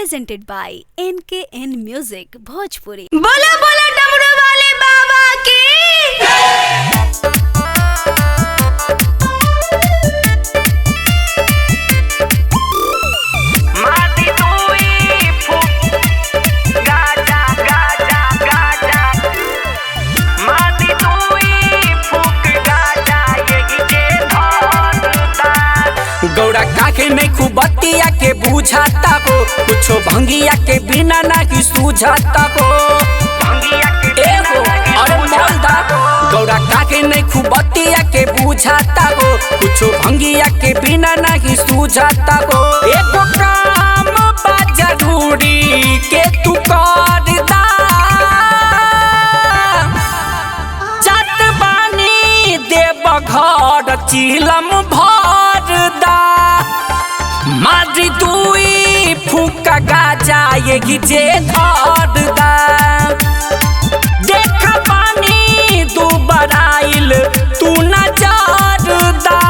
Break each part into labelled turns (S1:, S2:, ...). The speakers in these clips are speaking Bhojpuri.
S1: presented by NKN Music Bhojpuri।
S2: बोला बोला डमरू वाले बाबा की
S3: गौड़ा काखे में खूबतिया के बुझाता को कुछो भंगिया के बिना नहीं सूझाता को गौड़ा काखे में खूबतिया के बुझाता को कुछो भंगिया के बिना नहीं सूझाता को एको काम बा जरूरी के तू कर दा जत बानी देव घर चिलम भर दा मारी दुई फूका गाजा ये जे धर दा देख पानी दू बराइल तू न जर दा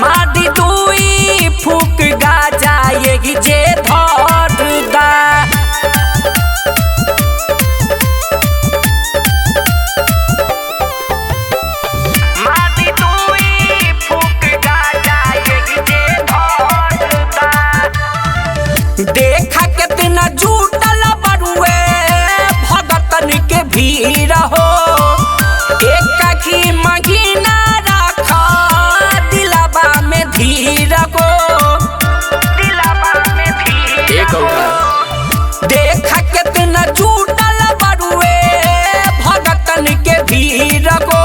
S3: मारी दुई फूक गाजा ये जे धर दा देखा कितना झूठल बरुए भगतन के भीड़ हो एक ही महीना रखा दिलबा में धीर को देखा कितना झूठल बरुए भगतन के भीड़ को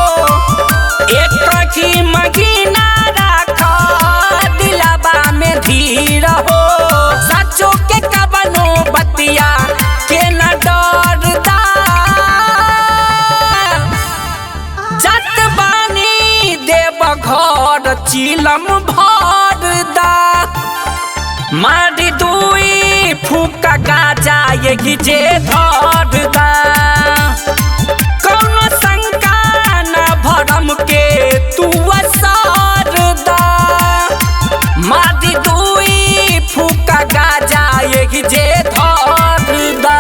S3: एक ही महीना रखा दिलबा में धीर हो के कबनो बतिया के न डरदा जत बानी देव घर चिलम भरदा मारी दुई फूका गाजा ये जे धरदा कौनो शंका न भरम के तू असरदा मारी दुई फूका गाजा ये जे धरदा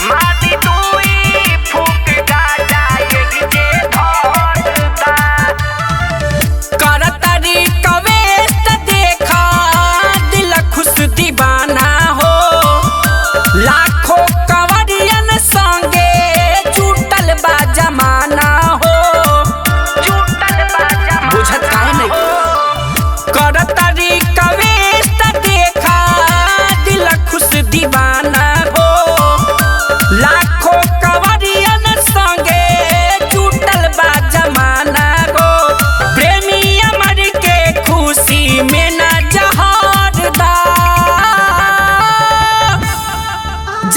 S3: मारी दुई फूक गाजा ये जे धरदा करतरी कवेस्ट देखा दिल खुश दीवाना हो लाखों कवरियन संगे जुटल बा जमाना हो बुझत काहे नहीं करतरी कवेस्ट देखा दिल खुश दीवाना हो लाखों कवरियन संगे जुटल बा जमाना हो प्रेमी अमर के खुशी में न जहर दा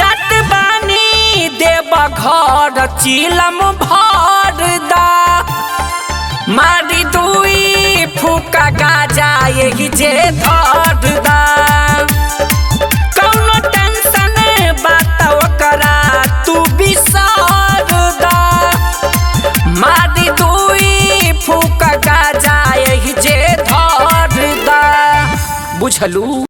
S3: जत बानी देव घर चिलम भर दा मारी दुई फूका गाजा ये जे धर दा कौनो टेंशन बात ओकरा तू बिसर दा मारी दुई फूका गाजा ये जे धर दा बुझलू।